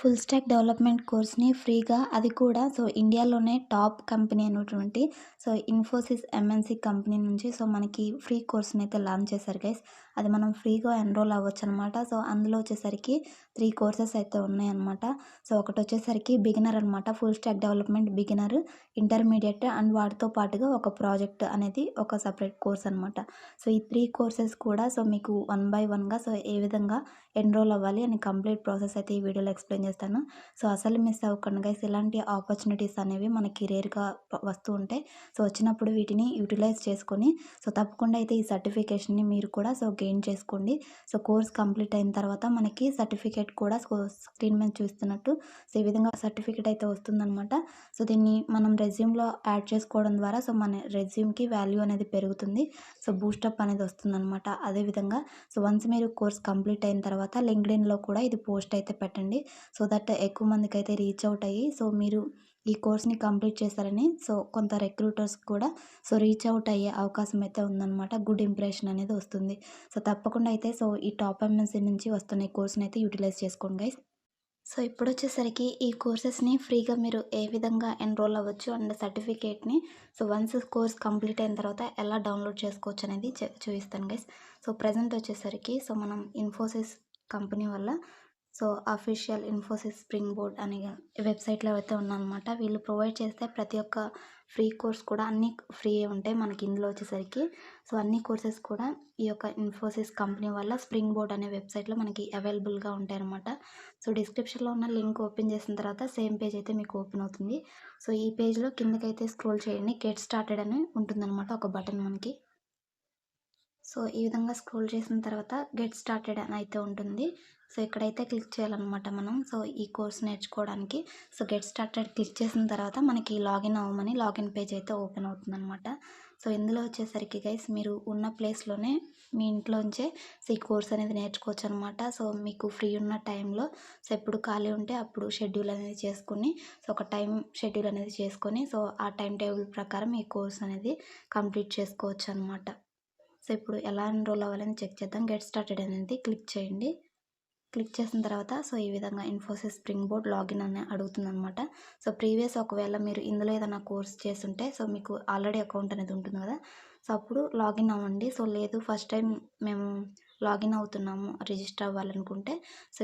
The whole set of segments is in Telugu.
ఫుల్ స్టాక్ డెవలప్మెంట్ కోర్స్‌ని ఫ్రీగా అది కూడా ఇండియాలోనే టాప్ కంపెనీ అయినటువంటి ఇన్ఫోసిస్ ఎంఎన్‌సి కంపెనీ నుంచి మనకి ఫ్రీ కోర్స్‌నైతే లాంచ్ చేశారు గైస్. అది మనం ఫ్రీగా ఎన్రోల్ అవ్వచ్చనమాట. అందులో వచ్చేసరికి 3 కోర్సెస్ అయితే ఉన్నాయన్నమాట. ఒకటొచ్చేసరికి బిగినర్ అనమాట. Full stack development beginner, intermediate and వాటితో పాటుగా ఒక ప్రాజెక్ట్ అనేది ఒక సెపరేట్ కోర్స్ అనమాట. ఈ 3 కోర్సెస్ కూడా మీకు వన్ బై వన్‌గా ఏ విధంగా ఎన్రోల్ అవ్వాలి అని కంప్లీట్ ప్రాసెస్ అయితే ఈ వీడియోలో ఎక్స్‌ప్లెయిన్ చేస్తాను. అసలు మిస్ అవ్వకండి గైస్. ఇలాంటి ఆపర్చునిటీస్ అనేవి మనకి రేర్‌గా వస్తూ ఉంటాయి. వచ్చినప్పుడు వీటిని యూటిలైజ్ చేసుకొని తప్పకుండా అయితే ఈ సర్టిఫికేషన్‌ని మీరు కూడా గెయిన్ చేసుకోండి. కోర్స్ కంప్లీట్ అయిన తర్వాత మనకి సర్టిఫికేట్ కూడా స్క్రీన్ మీద చూస్తున్నట్టు ఈ విధంగా సర్టిఫికేట్ అయితే వస్తుందనమాట. దీన్ని మనం రెజ్యూమ్‌లో యాడ్ చేసుకోవడం ద్వారా మన రెజ్యూమ్‌కి వాల్యూ అనేది పెరుగుతుంది. బూస్టప్ అనేది వస్తుందనమాట. అదేవిధంగా వన్స్ మీరు కోర్స్ కంప్లీట్ అయిన తర్వాత లింక్డ్ఇన్‌లో కూడా ఇది పోస్ట్ అయితే పెట్టండి. దట్ ఎక్కువ మందికైతే రీచ్ అవుట్ అయ్యి మీరు ఈ కోర్స్‌ని కంప్లీట్ చేశారని కొంత రిక్రూటర్స్ కూడా రీచ్ అవుట్ అయ్యే అవకాశం అయితే ఉందనమాట. గుడ్ ఇంప్రెషన్ అనేది వస్తుంది. తప్పకుండా అయితే ఈ టాప్ ఎంఎన్‌సి నుంచి వస్తున్న ఈ కోర్స్‌ని అయితే యూటిలైజ్ చేసుకోండి గైస్. ఇప్పుడొచ్చేసరికి ఈ కోర్సెస్‌ని ఫ్రీగా మీరు ఏ విధంగా ఎన్రోల్ అవ్వచ్చు అండ్ సర్టిఫికేట్‌ని వన్స్ కోర్స్ కంప్లీట్ అయిన తర్వాత ఎలా డౌన్లోడ్ చేసుకోవచ్చు అనేది చూపిస్తాను గైస్. ప్రెజెంట్ వచ్చేసరికి మనం ఇన్ఫోసిస్ కంపెనీ వల్ల అఫీషియల్ ఇన్ఫోసిస్ స్ప్రింగ్ బోర్డ్ అనే వెబ్‌సైట్‌లో అయితే ఉన్నానమాట. వీళ్ళు ప్రొవైడ్ చేస్తే ప్రతి ఒక్క ఫ్రీ కోర్స్ కూడా అన్నీ ఫ్రీయే ఉంటాయి మనకి ఇందులో వచ్చేసరికి. అన్ని కోర్సెస్ కూడా ఈ యొక్క ఇన్ఫోసిస్ కంపెనీ వల్ల స్ప్రింగ్ బోర్డ్ అనే వెబ్‌సైట్‌లో మనకి అవైలబుల్‌గా ఉంటాయన్నమాట. డిస్క్రిప్షన్‌లో ఉన్న లింక్ ఓపెన్ చేసిన తర్వాత సేమ్ పేజ్ అయితే మీకు ఓపెన్ అవుతుంది. ఈ పేజ్‌లో కిందకైతే స్క్రోల్ చేయండి. గెట్ స్టార్టెడ్ అని ఉంటుందన్నమాట ఒక బటన్ మనకి. ఈ విధంగా స్క్రోల్ చేసిన తర్వాత గెట్ స్టార్టెడ్ అని అయితే ఉంటుంది. ఇక్కడైతే క్లిక్ చేయాలన్నమాట మనం. ఈ కోర్స్ నేర్చుకోవడానికి. గెట్ స్టార్టెడ్ క్లిక్ చేసిన తర్వాత మనకి లాగిన్ అవ్వమని లాగిన్ పేజ్ అయితే ఓపెన్ అవుతుందన్నమాట. ఇందులో వచ్చేసరికి గైస్ మీరు ఉన్న ప్లేస్‌లోనే మీ ఇంట్లోంచే ఈ కోర్స్ అనేది నేర్చుకోవచ్చు అనమాట. మీకు ఫ్రీ ఉన్న టైంలో ఎప్పుడు ఖాళీ ఉంటే అప్పుడు షెడ్యూల్ అనేది చేసుకొని ఒక టైం షెడ్యూల్ అనేది చేసుకొని ఆ టైం టేబుల్ ప్రకారం ఈ కోర్స్ అనేది కంప్లీట్ చేసుకోవచ్చు అనమాట. ఇప్పుడు ఎలా ఎన్రోల్ అవ్వాలని చెక్ చేద్దాం. గెట్ స్టార్టెడ్ అనేది క్లిక్ చేయండి. క్లిక్ చేసిన తర్వాత ఈ విధంగా ఇన్ఫోసిస్ స్ప్రింగ్ బోర్డ్ లాగిన్ అని అడుగుతుందనమాట. ప్రీవియస్ ఒకవేళ మీరు ఇందులో ఏదైనా కోర్స్ చేసుంటే మీకు ఆల్రెడీ అకౌంట్ అనేది ఉంటుంది కదా. అప్పుడు లాగిన్ అవ్వండి. లేదు ఫస్ట్ టైం మేము లాగిన్ అవుతున్నాము రిజిస్టర్ అవ్వాలనుకుంటే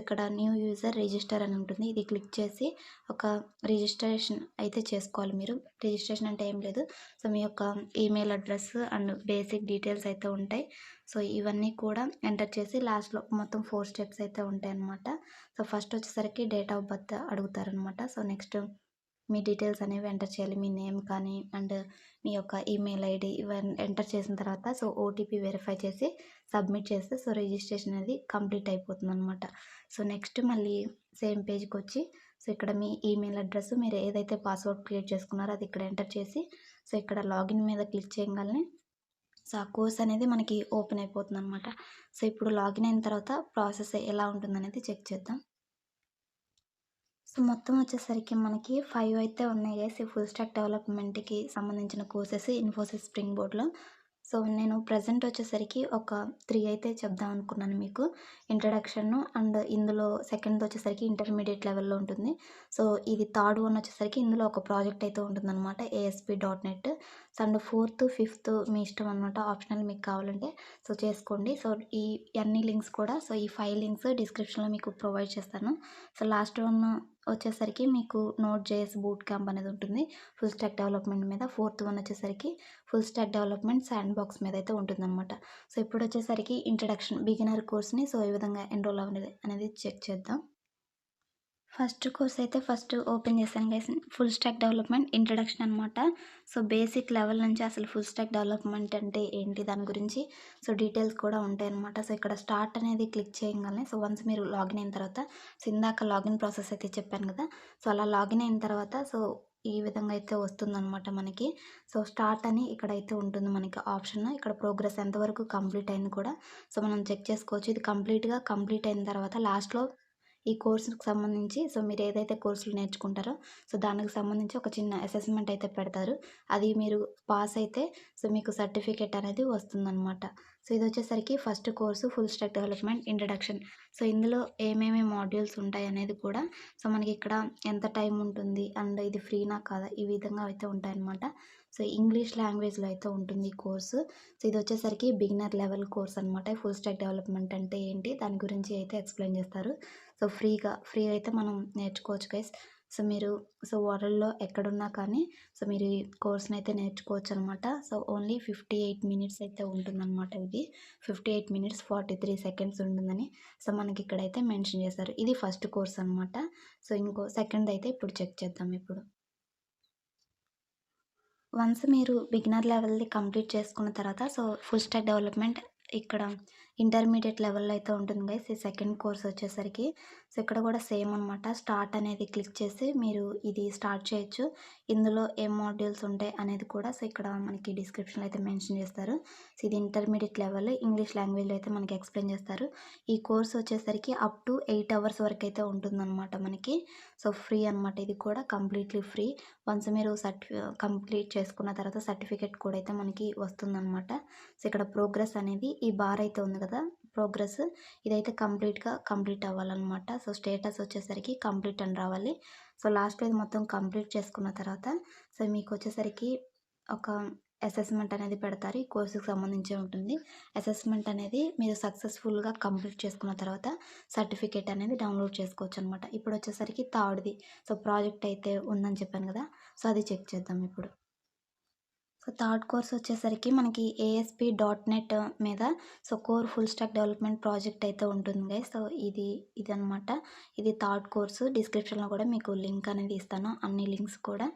ఇక్కడ న్యూ యూజర్ రిజిస్టర్ అని ఉంటుంది. ఇది క్లిక్ చేసి ఒక రిజిస్ట్రేషన్ అయితే చేసుకోవాలి మీరు. రిజిస్ట్రేషన్ అంటే ఏం లేదు. మీ యొక్క email address and basic details అయితే ఉంటాయి. ఇవన్నీ కూడా ఎంటర్ చేసి లాస్ట్‌లో మొత్తం 4 స్టెప్స్ అయితే ఉంటాయన్నమాట. ఫస్ట్ వచ్చేసరికి డేట్ ఆఫ్ బర్త్ అడుగుతారనమాట. నెక్స్ట్ మీ డీటెయిల్స్ అనేవి ఎంటర్ చేయాలి. మీ నేమ్ కానీ అండ్ మీ యొక్క ఈమెయిల్ ఐడీ ఇవన్నీ ఎంటర్ చేసిన తర్వాత ఓటీపీ వెరిఫై చేసి సబ్మిట్ చేస్తే రిజిస్ట్రేషన్ అనేది కంప్లీట్ అయిపోతుందనమాట. నెక్స్ట్ మళ్ళీ సేమ్ పేజ్‌కొచ్చి ఇక్కడ మీ ఈమెయిల్ అడ్రస్ మీరు ఏదైతే పాస్వర్డ్ క్రియేట్ చేసుకున్నారో అది ఇక్కడ ఎంటర్ చేసి ఇక్కడ లాగిన్ మీద క్లిక్ చేయగానే ఆ కోర్స్ అనేది మనకి ఓపెన్ అయిపోతుందనమాట. ఇప్పుడు లాగిన్ అయిన తర్వాత ప్రాసెస్ ఎలా ఉంటుందనేది చెక్ చేద్దాం. మొత్తం వచ్చేసరికి మనకి 5 అయితే ఉన్నాయి గైస్. ఈ ఫుల్ స్టాక్ డెవలప్మెంట్‌కి సంబంధించిన కోర్సెస్ ఇన్ఫోసిస్ స్ప్రింగ్ బోర్డ్‌లో. నేను ప్రెజెంట్ వచ్చేసరికి ఒక 3 అయితే చెప్దాం అనుకున్నాను మీకు. ఇంట్రడక్షన్ అండ్ ఇందులో సెకండ్‌ది వచ్చేసరికి ఇంటర్మీడియేట్ లెవెల్‌లో ఉంటుంది. ఇది థర్డ్ వన్ వచ్చేసరికి ఇందులో ఒక ప్రాజెక్ట్ అయితే ఉంటుందనమాట. ASP dot net. And fourth, fifth మీ ఇష్టం అనమాట. ఆప్షనల్ మీకు కావాలంటే చేసుకోండి. ఈ అన్ని లింక్స్ కూడా ఈ 5 లింక్స్ డిస్క్రిప్షన్‌లో మీకు ప్రొవైడ్ చేస్తాను. లాస్ట్ వన్ వచ్చేసరికి మీకు నోడ్ జేఎస్ బూట్ క్యాంప్ అనేది ఉంటుంది. ఫుల్ స్టాక్ డెవలప్మెంట్ మీద. ఫోర్త్ వన్ వచ్చేసరికి full stack development sand box మీద అయితే ఉంటుందన్నమాట. ఇప్పుడు వచ్చేసరికి ఇంట్రడక్షన్ బిగినర్ కోర్స్‌ని ఏ విధంగా ఎన్రోల్ అవ్వాలి అనేది చెక్ చేద్దాం. ఫస్ట్ కోర్స్ అయితే ఫస్ట్ ఓపెన్ చేశాను guys. Full stack development introduction అనమాట. బేసిక్ లెవెల్ నుంచి అసలు ఫుల్ స్టాక్ డెవలప్మెంట్ అంటే ఏంటి దాని గురించి డీటెయిల్స్ కూడా ఉంటాయన్నమాట. ఇక్కడ స్టార్ట్ అనేది క్లిక్ చేయగానే వన్స్ మీరు లాగిన్ అయిన తర్వాత ఇందాక లాగిన్ ప్రాసెస్ అయితే చెప్పాను కదా. అలా లాగిన్ అయిన తర్వాత ఈ విధంగా అయితే వస్తుందనమాట మనకి. స్టార్ట్ అని ఇక్కడైతే ఉంటుంది మనకి ఆప్షన్. ఇక్కడ ప్రోగ్రెస్ ఎంతవరకు కంప్లీట్ అయింది కూడా మనం చెక్ చేసుకోవచ్చు. ఇది కంప్లీట్ అయిన తర్వాత లాస్ట్‌లో ఈ కోర్సుకి సంబంధించి మీరు ఏదైతే కోర్సులు నేర్చుకుంటారో దానికి సంబంధించి ఒక చిన్న అసెస్మెంట్ అయితే పెడతారు. అది మీరు పాస్ అయితే మీకు సర్టిఫికేట్ అనేది వస్తుందనమాట. సో ఇదొచ్చేసరికి first course full stack development introduction. So ఇందులో ఏమేమి మాడ్యూల్స్ ఉంటాయనేది కూడా సో మనకిక్కడ ఎంత టైం ఉంటుంది అండ్ ఇది ఫ్రీనా కాదా? ఈ విధంగా అయితే ఉంటాయన్నమాట. సో ఇంగ్లీష్ లాంగ్వేజ్‌లో అయితే ఉంటుంది ఈ కోర్సు. సో ఇదొచ్చేసరికి బిగినర్ లెవెల్ కోర్స్ అనమాట. ఫుల్ స్టాక్ డెవలప్‌మెంట్ అంటే ఏంటి? దాని గురించి అయితే ఎక్స్‌ప్లెయిన్ చేస్తారు. సో ఫ్రీ అయితే మనం నేర్చుకోవచ్చు గైస్. సో మీరు వరల్డ్‌లో ఎక్కడున్నా కానీ సో మీరు ఈ కోర్స్‌నైతే నేర్చుకోవచ్చనమాట. సో ఓన్లీ 58 మినిట్స్ అయితే ఉంటుందనమాట ఇది. 58 మినిట్స్ 43 సెకండ్స్ ఉంటుందని సో మనకిక్కడైతే మెన్షన్ చేశారు. ఇది ఫస్ట్ కోర్స్ అనమాట. సో ఇంకో సెకండ్‌దయితే ఇప్పుడు చెక్ చేద్దాం ఇప్పుడు. వన్స్ మీరు బిగినర్ లెవెల్‌ది కంప్లీట్ చేసుకున్న తర్వాత సో ఫుల్ స్టాక్ డెవలప్‌మెంట్ ఇక్కడ ఇంటర్మీడియేట్ లెవెల్‌లో అయితే ఉంటుంది గైస్. ఈ సెకండ్ కోర్స్ వచ్చేసరికి సో ఇక్కడ కూడా సేమ్ అనమాట. స్టార్ట్ అనేది క్లిక్ చేసి మీరు ఇది స్టార్ట్ చేయొచ్చు. ఇందులో ఏం మాడ్యూల్స్ ఉంటాయి అనేది కూడా సో ఇక్కడ మనకి డిస్క్రిప్షన్‌లో అయితే మెన్షన్ చేస్తారు. సో ఇది ఇంటర్మీడియేట్ లెవెల్ ఇంగ్లీష్ లాంగ్వేజ్‌లో అయితే మనకి ఎక్స్‌ప్లెయిన్ చేస్తారు. ఈ కోర్స్ వచ్చేసరికి అప్ టు 8 అవర్స్ వరకైతే ఉంటుందనమాట మనకి. సో ఫ్రీ అనమాట ఇది కూడా కంప్లీట్‌లీ ఫ్రీ. వన్స్ మీరు కంప్లీట్ చేసుకున్న తర్వాత సర్టిఫికేట్ కూడా అయితే మనకి వస్తుందనమాట. సో ఇక్కడ ప్రోగ్రెస్ అనేది ఈ బార్ అయితే ఉంది కదా! ప్రోగ్రెస్ ఇదైతే కంప్లీట్ అవ్వాలనమాట. సో స్టేటస్ వచ్చేసరికి కంప్లీట్ అని రావాలి. సో లాస్ట్‌లో ఇది మొత్తం కంప్లీట్ చేసుకున్న తర్వాత సో మీకొచ్చేసరికి ఒక అసెస్మెంట్ అనేది పెడతారు. ఈ కోర్స్‌కి సంబంధించే ఉంటుంది. అసెస్మెంట్ అనేది మీరు సక్సెస్‌ఫుల్‌గా కంప్లీట్ చేసుకున్న తర్వాత సర్టిఫికేట్ అనేది డౌన్‌లోడ్ చేసుకోవచ్చనమాట. ఇప్పుడొచ్చేసరికి థర్డ్‌ది సో ప్రాజెక్ట్ అయితే ఉందని చెప్పాను కదా! సో అది చెక్ చేద్దాం ఇప్పుడు. సో థర్డ్ కోర్స్ వచ్చేసరికి మనకి ఏఎస్‌పి డాట్ నెట్ మీద so core full stack development project అయితే ఉంటుంది గైస్. సో ఇదనమాట. ఇది థర్డ్ కోర్సు. డిస్క్రిప్షన్‌లో కూడా మీకు లింక్ అనేది ఇస్తాను. అన్ని లింక్స్ కూడా.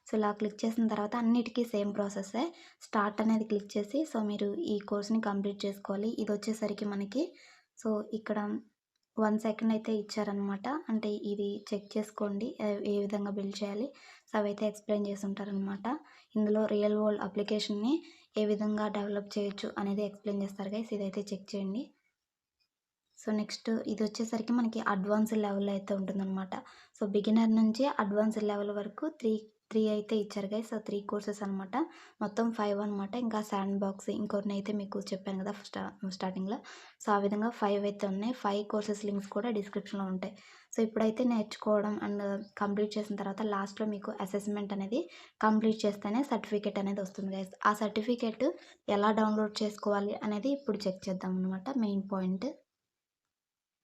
సో ఇలా క్లిక్ చేసిన తర్వాత అన్నిటికీ సేమ్ ప్రాసెస్సే. స్టార్ట్ అనేది క్లిక్ చేసి సో మీరు ఈ కోర్స్‌ని కంప్లీట్ చేసుకోవాలి. ఇదొచ్చేసరికి మనకి సో ఇక్కడ 1 సెకండ్ అయితే ఇచ్చారనమాట. అంటే ఇది చెక్ చేసుకోండి. ఏ విధంగా బిల్డ్ చేయాలి. సో అవైతే ఎక్స్‌ప్లెయిన్ చేసుంటారనమాట. ఇందులో రియల్ వరల్డ్ అప్లికేషన్‌ని ఏ విధంగా డెవలప్ చేయొచ్చు అనేది ఎక్స్‌ప్లెయిన్ చేస్తారు గైస్. ఇదైతే చెక్ చేయండి. సో నెక్స్ట్ ఇదొచ్చేసరికి మనకి అడ్వాన్స్‌డ్ లెవెల్‌లో అయితే ఉంటుందనమాట. సో బిగినర్ నుంచి అడ్వాన్స్‌డ్ లెవెల్ వరకు 3 అయితే ఇచ్చారు గైస్. సో 3 కోర్సెస్ అనమాట. మొత్తం 5 అనమాట. ఇంకా శాండ్ బాక్స్ ఇంకొన్నైతే మీకు చెప్పాను కదా! స్టార్టింగ్‌లో. సో ఆ విధంగా 5 అయితే ఉన్నాయి. 5 కోర్సెస్ లింక్స్ కూడా డిస్క్రిప్షన్‌లో ఉంటాయి. సో ఇప్పుడైతే నేర్చుకోవడం అండ్ కంప్లీట్ చేసిన తర్వాత లాస్ట్‌లో మీకు అసెస్మెంట్ అనేది కంప్లీట్ చేస్తేనే సర్టిఫికేట్ అనేది వస్తుంది గైస్. ఆ సర్టిఫికేట్ ఎలా డౌన్‌లోడ్ చేసుకోవాలి అనేది ఇప్పుడు చెక్ చేద్దాం అనమాట మెయిన్ పాయింట్.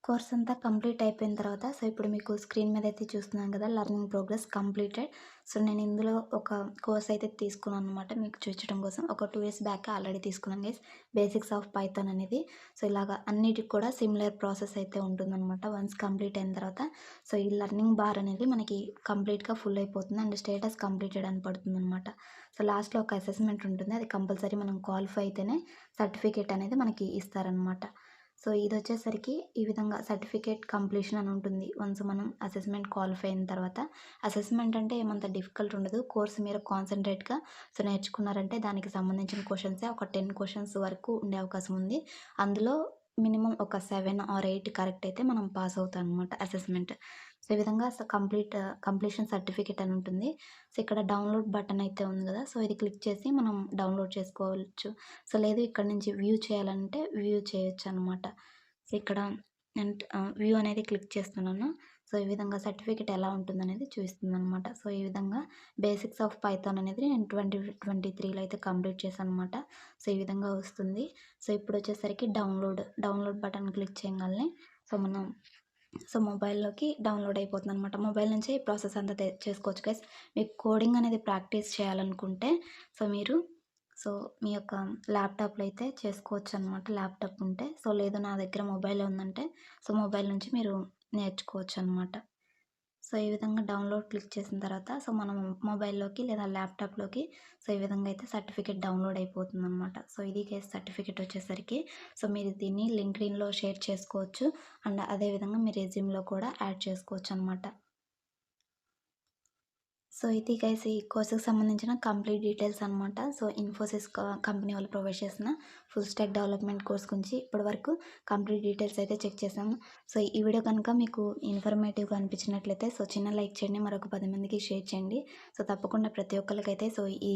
కోర్స్ అంతా కంప్లీట్ అయిపోయిన తర్వాత సో ఇప్పుడు మీకు స్క్రీన్ మీద అయితే చూస్తున్నాను కదా లెర్నింగ్ ప్రోగ్రెస్ కంప్లీటెడ్. సో నేను ఇందులో ఒక కోర్స్ అయితే తీసుకున్నాను అనమాట మీకు చూపించడం కోసం. ఒక 2 ఇయర్స్ బ్యాక్ ఆల్రెడీ తీసుకున్నాను గైస్. బేసిక్స్ ఆఫ్ పైథాన్ అనేది. సో ఇలాగ అన్నిటికి కూడా సిమిలర్ ప్రాసెస్ అయితే ఉంటుందన్నమాట. వన్స్ కంప్లీట్ అయిన తర్వాత సో ఈ లెర్నింగ్ బార్ అనేది మనకి కంప్లీట్‌గా ఫుల్ అయిపోతుంది. అండ్ స్టేటస్ కంప్లీటెడ్ అని పడుతుందనమాట. సో లాస్ట్‌లో ఒక అసెస్మెంట్ ఉంటుంది. అది కంపల్సరీ మనం క్వాలిఫై అయితేనే సర్టిఫికేట్ అనేది మనకి ఇస్తారనమాట. సో ఇదొచ్చేసరికి ఈ విధంగా సర్టిఫికేట్ కంప్లీషన్ అని ఉంటుంది. వన్స్ మనం అసెస్మెంట్ క్వాలిఫై అయిన తర్వాత అసెస్మెంట్ అంటే ఏమంత డిఫికల్ట్ ఉండదు. కోర్స్ మీరు కాన్సంట్రేట్‌గా సో నేర్చుకున్నారంటే దానికి సంబంధించిన క్వెషన్సే ఒక 10 క్వెషన్స్ వరకు ఉండే అవకాశం ఉంది. అందులో మినిమమ్ ఒక 7 ఆర్ 8 కరెక్ట్ అయితే మనం పాస్ అవుతాం అనమాట అసెస్మెంట్. సో ఈ విధంగా కంప్లీషన్ సర్టిఫికేట్ అని ఉంటుంది. సో ఇక్కడ డౌన్లోడ్ బటన్ అయితే ఉంది కదా! సో ఇది క్లిక్ చేసి మనం డౌన్లోడ్ చేసుకోవచ్చు. సో లేదు ఇక్కడ నుంచి వ్యూ చేయాలంటే వ్యూ చేయొచ్చనమాట. సో ఇక్కడ వ్యూ అనేది క్లిక్ చేస్తున్నాను. సో ఈ విధంగా సర్టిఫికేట్ ఎలా ఉంటుందనేది చూపిస్తుందనమాట. సో ఈ విధంగా బేసిక్స్ ఆఫ్ పైథాన్ అనేది నేను 2023లో అయితే కంప్లీట్ చేశాననమాట. సో ఈ విధంగా వస్తుంది. సో ఇప్పుడొచ్చేసరికి డౌన్లోడ్ బటన్ క్లిక్ చేయంగాల్నే సో మొబైల్‌లోకి డౌన్లోడ్ అయిపోతుందనమాట. మొబైల్ నుంచే ఈ ప్రాసెస్ అంతా చేసుకోవచ్చు గైస్. మీకు కోడింగ్ అనేది ప్రాక్టీస్ చేయాలనుకుంటే సో మీరు సో మీ యొక్క ల్యాప్‌టాప్‌లో అయితే చేసుకోవచ్చనమాట. ల్యాప్‌టాప్ ఉంటే. సో లేదు నా దగ్గర మొబైలే ఉందంటే సో మొబైల్ నుంచి మీరు నేర్చుకోవచ్చనమాట. సో ఈ విధంగా డౌన్లోడ్ క్లిక్ చేసిన తర్వాత సో మనం మొబైల్‌లోకి లేదా ల్యాప్‌టాప్‌లోకి సో ఈ విధంగా అయితే సర్టిఫికేట్ డౌన్లోడ్ అయిపోతుందనమాట. సో ఇది గైస్ సర్టిఫికేట్ వచ్చేసరికి సో మీరు దీన్ని లింక్డ్ఇన్‌లో షేర్ చేసుకోవచ్చు. అండ్ అదే విధంగా మీ రెజ్యూమ్‌లో కూడా యాడ్ చేసుకోవచ్చనమాట. సో ఇది గైస్ ఈ కోర్స్‌కి సంబంధించిన కంప్లీట్ డీటెయిల్స్ అనమాట. సో ఇన్ఫోసిస్ కంపెనీ వాళ్ళు ప్రొవైడ్ చేసిన ఫుల్ స్టాక్ డెవలప్‌మెంట్ కోర్స్ గురించి ఇప్పటివరకు కంప్లీట్ డీటెయిల్స్ అయితే చెక్ చేసాము. సో ఈ వీడియో కనుక మీకు ఇన్ఫర్మేటివ్‌గా అనిపించినట్లయితే సో చిన్న లైక్ చేయండి. మరొక 10 మందికి షేర్ చేయండి. సో తప్పకుండా ప్రతి ఒక్కళ్ళకైతే సో ఈ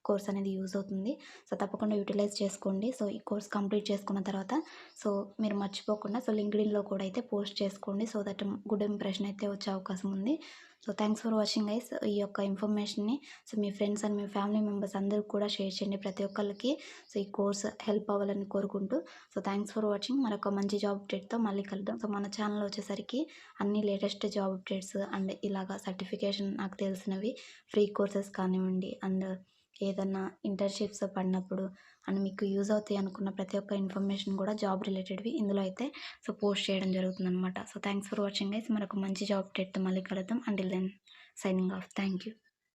కోర్స్ అనేది యూజ్ అవుతుంది. సో తప్పకుండా యూటిలైజ్ చేసుకోండి. సో ఈ కోర్స్ కంప్లీట్ చేసుకున్న తర్వాత సో మీరు మర్చిపోకుండా సో లింక్డ్ఇన్‌లో కూడా అయితే పోస్ట్ చేసుకోండి. సో దట్ గుడ్ ఇంప్రెషన్ అయితే వచ్చే అవకాశం ఉంది. So thanks for watching guys. ఈ యొక్క ఇన్ఫర్మేషన్‌ని సో మీ ఫ్రెండ్స్ అండ్ మీ ఫ్యామిలీ మెంబర్స్ అందరికి కూడా షేర్ చేయండి. ప్రతి ఒక్కళ్ళకి సో ఈ కోర్స్ హెల్ప్ అవ్వాలని కోరుకుంటూ సో థాంక్స్ ఫర్ వాచింగ్. మరొక మంచి జాబ్ అప్డేట్‌తో మళ్ళీ కలుద్దాం. సో మన ఛానల్ వచ్చేసరికి అన్ని లేటెస్ట్ జాబ్ అప్డేట్స్ అండ్ ఇలాగా సర్టిఫికేషన్ నాకు తెలిసినవి ఫ్రీ కోర్సెస్ కానివ్వండి అండ్ ఏదన్నా ఇంటర్న్‌షిప్స్ పడినప్పుడు అండ్ మీకు యూజ్ అవుతాయి అనుకున్న ప్రతి ఒక్క ఇన్ఫర్మేషన్ కూడా జాబ్ రిలేటెడ్‌వి ఇందులో అయితే సో పోస్ట్ చేయడం జరుగుతుందనమాట. So thanks for watching guys. మరొక మంచి జాబ్ అప్డేట్‌తో మళ్ళీ కలుద్దాం. Until then signing off. Thank you.